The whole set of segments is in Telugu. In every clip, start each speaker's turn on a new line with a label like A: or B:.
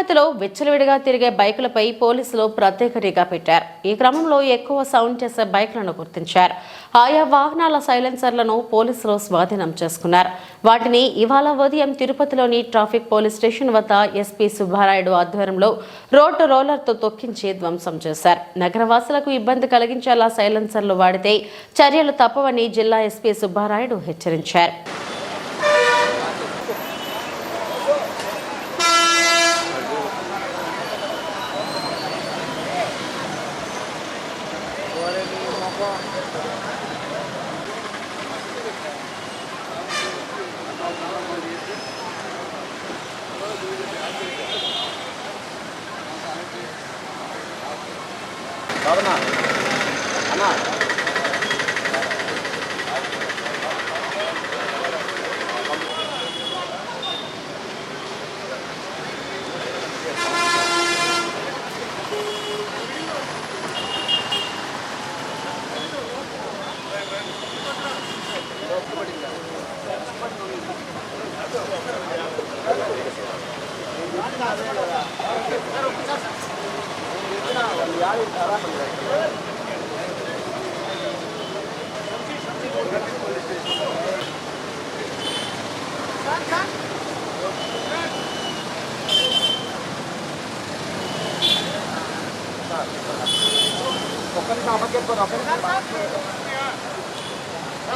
A: తిరుపతిలో విచ్చలవిడిగా తిరిగే బైకులపై పోలీసులు ప్రత్యేక నిఘా పెట్టారు. ఈ క్రమంలో ఎక్కువ సౌండ్ చేసే బైకులను గుర్తించారు. ఆయా వాహనాల సైలెన్సర్లను పోలీసులు స్వాధీనం చేసుకున్నారు. వాటిని ఇవాళ ఉదయం తిరుపతిలోని ట్రాఫిక్ పోలీస్ స్టేషన్ వద్ద ఎస్పీ సుబ్బారాయుడు ఆధ్వర్యంలో రోడ్డు రోలర్తో తొక్కించి ధ్వంసం చేశారు. నగరవాసులకు ఇబ్బంది కలిగించేలా సైలెన్సర్లు వాడితే చర్యలు తప్పవని జిల్లా ఎస్పీ సుబ్బారాయుడు హెచ్చరించారు.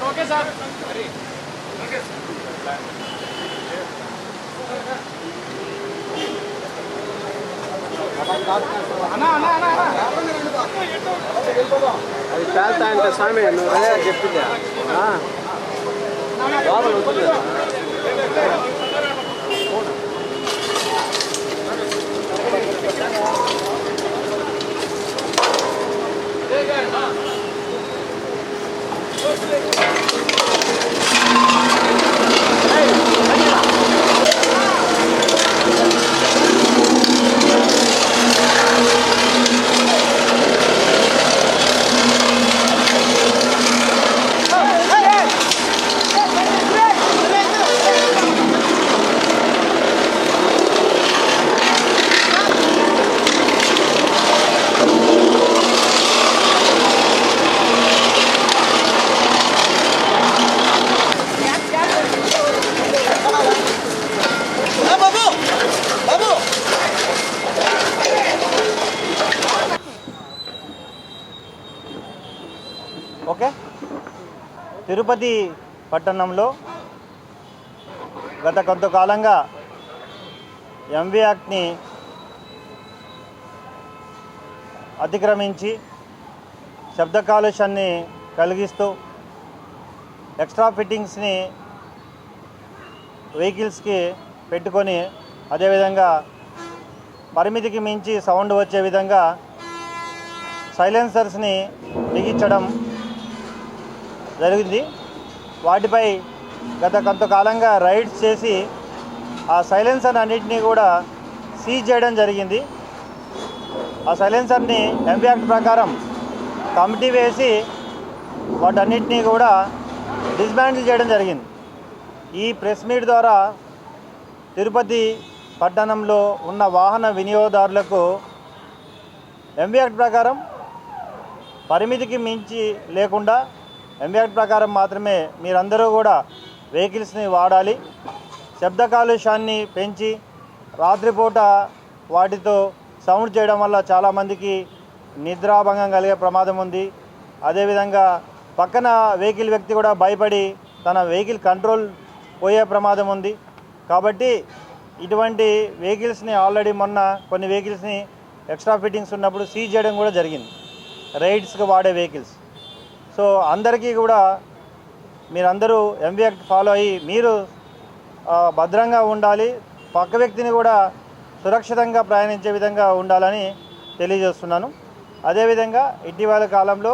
B: ఓకే సార్
C: అది పేల్తా అంటే స్వామి నువ్వు అదే చెప్పిందా లోపల ఉంటుంది
D: ఓకే. తిరుపతి పట్టణంలో గత కొంతకాలంగా ఎంవి యాక్ట్ని అతిక్రమించి శబ్ద కాలుష్యాన్ని కలిగిస్తూ ఎక్స్ట్రా ఫిట్టింగ్స్ని వెహికల్స్కి పెట్టుకొని అదేవిధంగా పరిమితికి మించి సౌండ్ వచ్చే విధంగా సైలెన్సర్స్ని బిగించడం జరిగింది. వాటిపై గత కొంతకాలంగా రైడ్స్ చేసి ఆ సైలెన్సర్ అన్నింటినీ కూడా సీజ్ చేయడం జరిగింది. ఆ సైలెన్సర్ని ఎంవి యాక్ట్ ప్రకారం కమిటీ వేసి వాటన్నిటినీ కూడా డిస్మాంటిల్ చేయడం జరిగింది. ఈ ప్రెస్ మీట్ ద్వారా తిరుపతి పట్టణంలో ఉన్న వాహన వినియోగదారులకు ఎంవి యాక్ట్ ప్రకారం పరిమితికి మించి లేకుండా ఎంవి యాక్ట్ ప్రకారం మాత్రమే మీరందరూ కూడా వెహికల్స్ని వాడాలి. శబ్ద కాలుష్యాన్ని పెంచి రాత్రిపూట వాటితో సౌండ్ చేయడం వల్ల చాలామందికి నిద్రాభంగం కలిగే ప్రమాదం ఉంది. అదేవిధంగా పక్కన వెహికల్ వ్యక్తి కూడా భయపడి తన వెహికల్ కంట్రోల్ పోయే ప్రమాదం ఉంది. కాబట్టి ఇటువంటి వెహికల్స్ని ఆల్రెడీ మొన్న కొన్ని వెహికల్స్ని ఎక్స్ట్రా ఫిట్టింగ్స్ ఉన్నప్పుడు సీజ్ చేయడం కూడా జరిగింది, రైడ్స్కి వాడే వెహికల్స్. సో అందరికీ కూడా మీరందరూ ఎంవి యాక్ట్ ఫాలో అయ్యి మీరు భద్రంగా ఉండాలి, పక్క వ్యక్తిని కూడా సురక్షితంగా ప్రయాణించే విధంగా ఉండాలని తెలియజేస్తున్నాను. అదేవిధంగా ఇటీవల కాలంలో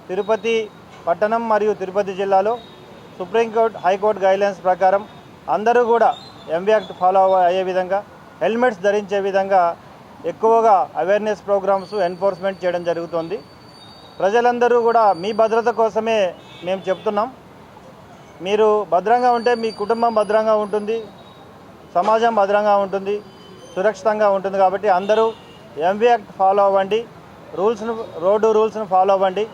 D: తిరుపతి పట్టణం మరియు తిరుపతి జిల్లాలో సుప్రీంకోర్టు హైకోర్టు గైడ్లైన్స్ ప్రకారం అందరూ కూడా ఎంవి యాక్ట్ ఫాలో అయ్యే విధంగా హెల్మెట్స్ ధరించే విధంగా ఎక్కువగా అవేర్నెస్ ప్రోగ్రామ్స్ ఎన్ఫోర్స్మెంట్ చేయడం జరుగుతుంది. ప్రజలందరూ కూడా మీ భద్రత కోసమే మేము చెప్తున్నాం. మీరు భద్రంగా ఉంటే మీ కుటుంబం భద్రంగా ఉంటుంది, సమాజం భద్రంగా ఉంటుంది. సురక్షితంగా ఉంటుంది. కాబట్టి అందరూ ఎంవీ యాక్ట్ ఫాలో అవ్వండి, రోడ్డు రూల్స్ను ఫాలో అవ్వండి.